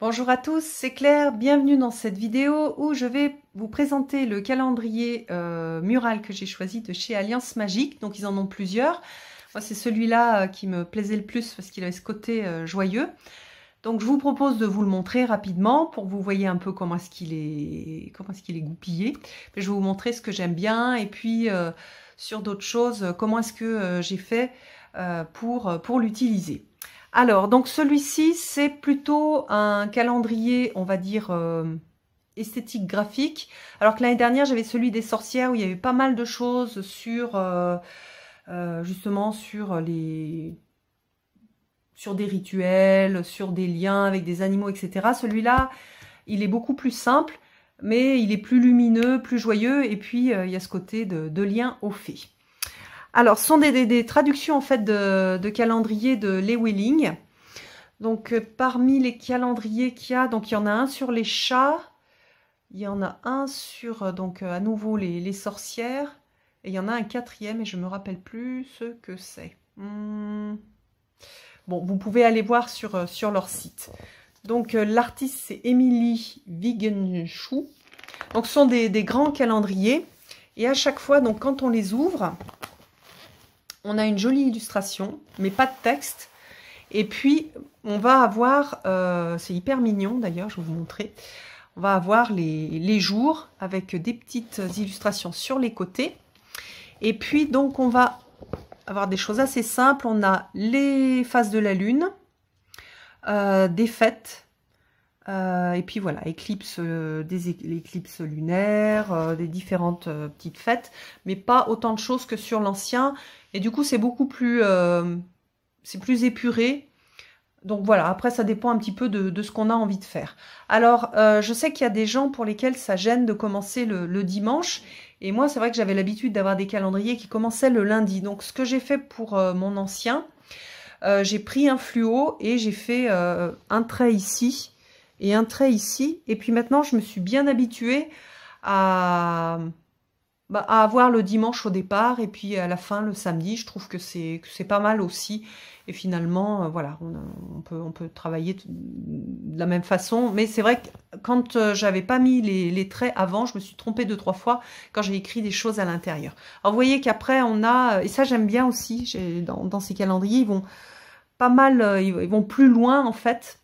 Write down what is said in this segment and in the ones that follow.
Bonjour à tous, c'est Claire, bienvenue dans cette vidéo où je vais vous présenter le calendrier mural que j'ai choisi de chez Alliance Magique. Donc ils en ont plusieurs. Moi c'est celui-là qui me plaisait le plus parce qu'il avait ce côté joyeux. Donc je vous propose de vous le montrer rapidement pour que vous voyez un peu comment est-ce qu'il est goupillé. Je vais vous montrer ce que j'aime bien et puis sur d'autres choses, comment est-ce que j'ai fait pour l'utiliser. Alors, donc celui-ci, c'est plutôt un calendrier, on va dire, esthétique graphique. Alors que l'année dernière, j'avais celui des sorcières où il y avait pas mal de choses sur, justement, sur des rituels, sur des liens avec des animaux, etc. Celui-là, il est beaucoup plus simple, mais il est plus lumineux, plus joyeux, et puis il y a ce côté de lien aux fées. Alors, ce sont des traductions en fait de calendrier de Lee Wheeling. Donc, parmi les calendriers qu'il y a, donc il y en a un sur les chats, il y en a un sur, donc à nouveau les sorcières, et il y en a un quatrième, et je me rappelle plus ce que c'est. Bon, vous pouvez aller voir sur leur site. Donc, l'artiste, c'est Emily Wigenschuh. Donc, ce sont des grands calendriers, et à chaque fois, donc quand on les ouvre, on a une jolie illustration, mais pas de texte. Et puis, on va avoir, c'est hyper mignon d'ailleurs, je vais vous montrer, on va avoir les jours avec des petites illustrations sur les côtés. Et puis, donc, on va avoir des choses assez simples. On a les phases de la lune, des fêtes, et puis voilà, éclipses, l'éclipse lunaire, des différentes petites fêtes, mais pas autant de choses que sur l'ancien. Et du coup, c'est beaucoup plus, c'est plus épuré. Donc voilà, après ça dépend un petit peu de ce qu'on a envie de faire. Alors, je sais qu'il y a des gens pour lesquels ça gêne de commencer le dimanche. Et moi, c'est vrai que j'avais l'habitude d'avoir des calendriers qui commençaient le lundi. Donc ce que j'ai fait pour mon ancien, j'ai pris un fluo et j'ai fait un trait ici et un trait ici. Et puis maintenant, je me suis bien habituée à avoir le dimanche au départ et puis à la fin le samedi. Je trouve que c'est pas mal aussi. Et finalement, voilà, on peut travailler de la même façon. Mais c'est vrai que quand j'avais pas mis les traits avant, je me suis trompée 2-3 fois quand j'ai écrit des choses à l'intérieur. Alors vous voyez qu'après on a, et ça j'aime bien aussi, dans ces calendriers, ils vont pas mal, ils vont plus loin en fait.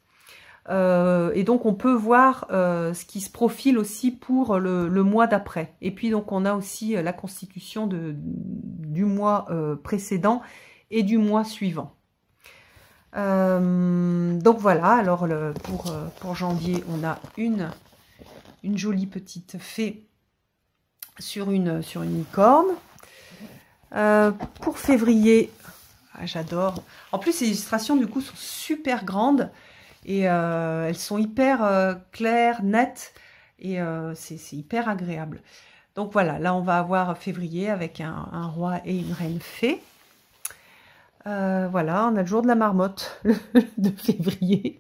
Et donc on peut voir ce qui se profile aussi pour le mois d'après. Et puis donc on a aussi la constitution du mois précédent et du mois suivant. Donc voilà, alors pour janvier, on a une jolie petite fée sur une licorne. Pour février, j'adore. En plus, les illustrations du coup sont super grandes. Et elles sont hyper claires, nettes, et c'est hyper agréable. Donc voilà, là on va avoir février avec un roi et une reine fée. Voilà, on a le jour de la marmotte de février.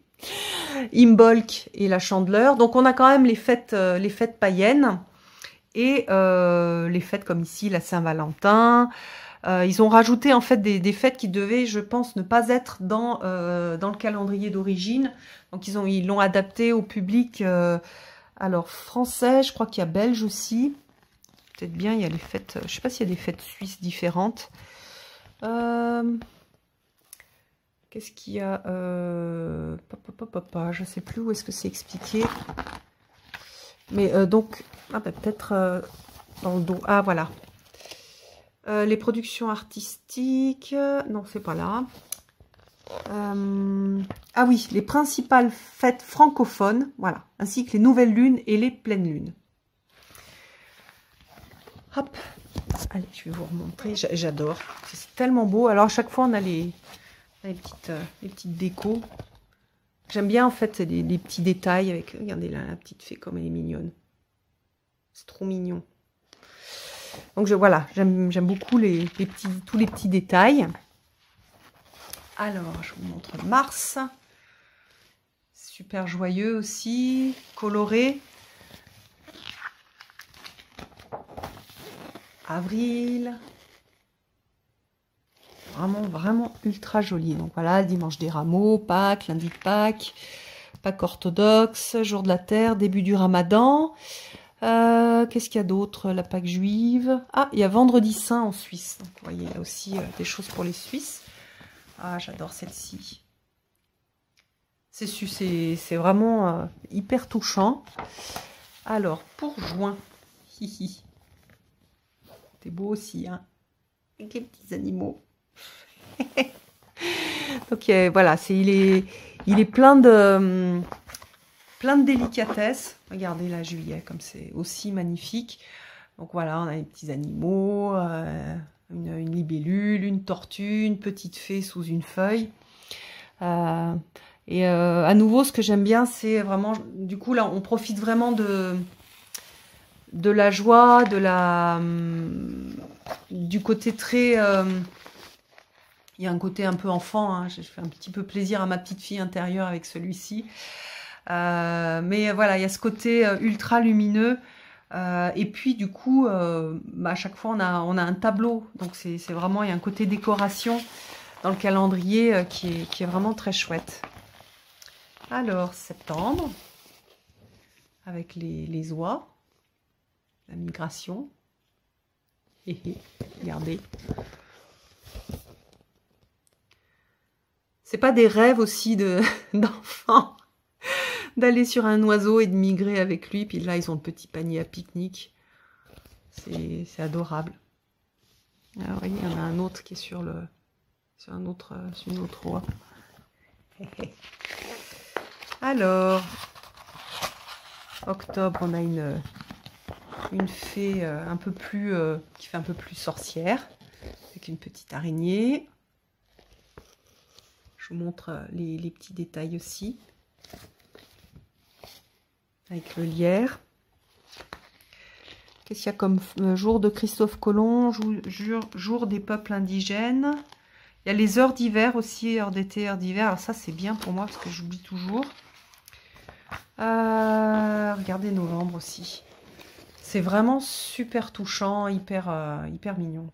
Imbolc et la chandeleur. Donc on a quand même les fêtes païennes et les fêtes comme ici, la Saint-Valentin. Ils ont rajouté en fait des fêtes qui devaient, je pense, ne pas être dans le calendrier d'origine. Donc ils l'ont adapté au public alors français, je crois qu'il y a belge aussi. Peut-être bien, il y a les fêtes, je sais pas s'il y a des fêtes suisses différentes. Qu'est-ce qu'il y a je sais plus où est-ce que c'est expliqué. Mais donc, peut-être dans le dos. Ah voilà. Les productions artistiques, non c'est pas là. Ah oui, les principales fêtes francophones, voilà, ainsi que les nouvelles lunes et les pleines lunes. Hop, allez, je vais vous remontrer, j'adore, c'est tellement beau. Alors à chaque fois on a les petites décos. J'aime bien en fait les petits détails avec, regardez là, la petite fée comme elle est mignonne. C'est trop mignon. Donc voilà, j'aime beaucoup tous les petits détails. Alors, je vous montre mars. Super joyeux aussi, coloré. Avril. Vraiment, vraiment ultra joli. Donc voilà, dimanche des rameaux, Pâques, lundi de Pâques. Pâques orthodoxe, jour de la terre, début du ramadan. Qu'est-ce qu'il y a d'autre? La Pâque juive. Ah, il y a vendredi saint en Suisse. Donc, vous voyez, il y a aussi des choses pour les Suisses. Ah, j'adore celle-ci. C'est vraiment hyper touchant. Alors, pour juin. Hihi. C'est beau aussi, hein. Avec les petits animaux. Donc, voilà, il est plein de délicatesse. Regardez là, juillet, comme c'est aussi magnifique. Donc voilà, on a les petits animaux, une libellule, une tortue, une petite fée sous une feuille. À nouveau, ce que j'aime bien, c'est vraiment, du coup là, on profite vraiment de la joie, du côté très... il y a un côté un peu enfant, hein. Je fais un petit peu plaisir à ma petite fille intérieure avec celui-ci. Mais voilà, il y a ce côté ultra lumineux. Et puis du coup, à chaque fois, on a un tableau. Donc c'est vraiment, il y a un côté décoration dans le calendrier qui est vraiment très chouette. Alors, septembre, avec les oies, la migration. Regardez. C'est pas des rêves aussi d'enfants d'aller sur un oiseau et de migrer avec lui. Puis là, ils ont le petit panier à pique-nique. C'est adorable. Ah, vous voyez, il y en a un autre qui est sur une autre oie. Alors, octobre, on a une fée un peu plus qui fait un peu plus sorcière, avec une petite araignée. Je vous montre les petits détails aussi. Avec le lierre. Qu'est-ce qu'il y a comme jour de Christophe Colomb, jour des peuples indigènes. Il y a les heures d'hiver aussi, heures d'été, heures d'hiver. Alors ça, c'est bien pour moi parce que j'oublie toujours. Regardez novembre aussi. C'est vraiment super touchant, hyper mignon.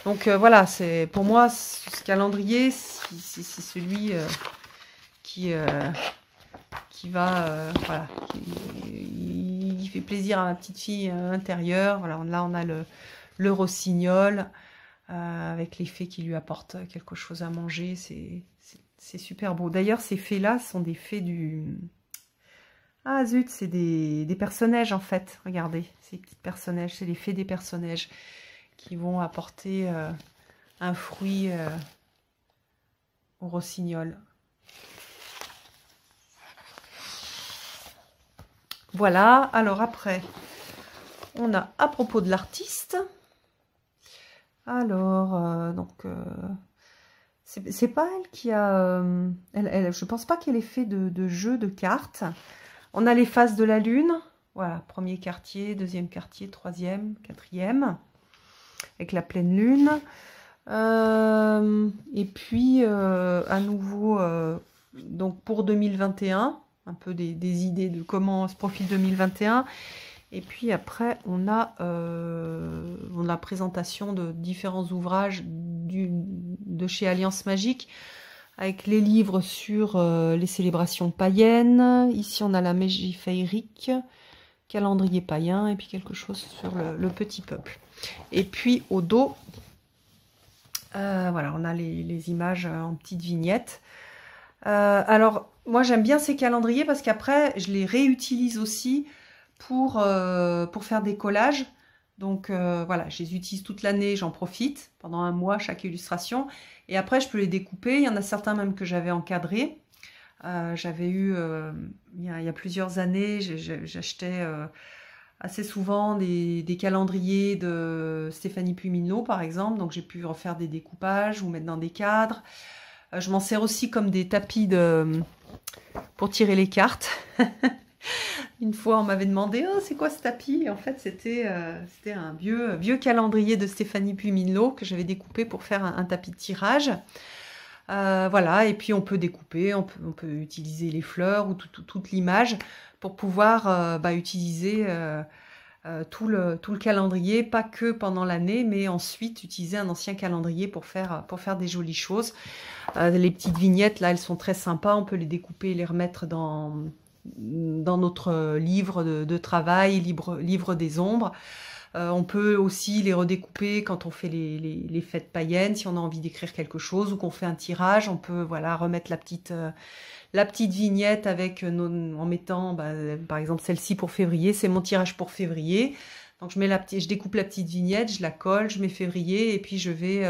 Donc voilà, c'est pour moi, ce calendrier, c'est celui qui va, voilà, il fait plaisir à ma petite fille intérieure. Voilà, là on a le rossignol avec les fées qui lui apportent quelque chose à manger. C'est super beau. D'ailleurs, ces fées-là sont des fées du... Ah zut, c'est des personnages en fait. Regardez, ces petits personnages, c'est les fées des personnages qui vont apporter un fruit au rossignol. Voilà, alors après, on a à propos de l'artiste. Alors, c'est pas elle qui a... je pense pas qu'elle ait fait de jeu de cartes. On a les phases de la lune. Voilà, premier quartier, deuxième quartier, troisième, quatrième. Avec la pleine lune. Et puis, à nouveau, donc pour 2021, un peu des idées de comment se profile 2021. Et puis après, on a la présentation de différents ouvrages de chez Alliance Magique, avec les livres sur les célébrations païennes. Ici, on a la magie féerique, calendrier païen, et puis quelque chose sur le petit peuple. Et puis, au dos, voilà, on a les images en petites vignettes. Alors, moi, j'aime bien ces calendriers parce qu'après, je les réutilise aussi pour faire des collages. Donc, voilà, je les utilise toute l'année, j'en profite pendant un mois chaque illustration. Et après, je peux les découper. Il y en a certains même que j'avais encadrés. J'avais eu, il y a plusieurs années, j'achetais assez souvent des calendriers de Stéphanie Puminot, par exemple. Donc, j'ai pu refaire des découpages ou mettre dans des cadres. Je m'en sers aussi comme des tapis pour tirer les cartes. Une fois, on m'avait demandé « Oh, c'est quoi ce tapis ?» Et en fait, c'était un vieux calendrier de Stéphanie Puminot que j'avais découpé pour faire un tapis de tirage. Voilà, et puis on peut découper, on peut utiliser les fleurs ou toute l'image pour pouvoir utiliser tout le calendrier, pas que pendant l'année, mais ensuite utiliser un ancien calendrier pour faire des jolies choses. Les petites vignettes, là, elles sont très sympas. On peut les découper et les remettre dans notre livre de travail, livre des ombres. On peut aussi les redécouper quand on fait les fêtes païennes, si on a envie d'écrire quelque chose ou qu'on fait un tirage. On peut voilà remettre la petite vignette avec en mettant, par exemple celle-ci pour février, c'est mon tirage pour février. Donc je découpe la petite vignette, je la colle, je mets février et puis je vais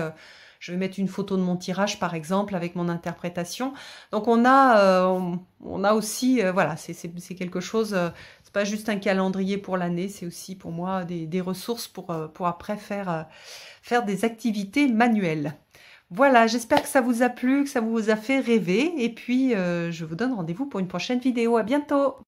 mettre une photo de mon tirage par exemple avec mon interprétation. Donc on a aussi, voilà, c'est quelque chose, c'est pas juste un calendrier pour l'année, c'est aussi pour moi des ressources pour après faire des activités manuelles. Voilà, j'espère que ça vous a plu, que ça vous a fait rêver. Et puis, je vous donne rendez-vous pour une prochaine vidéo. À bientôt!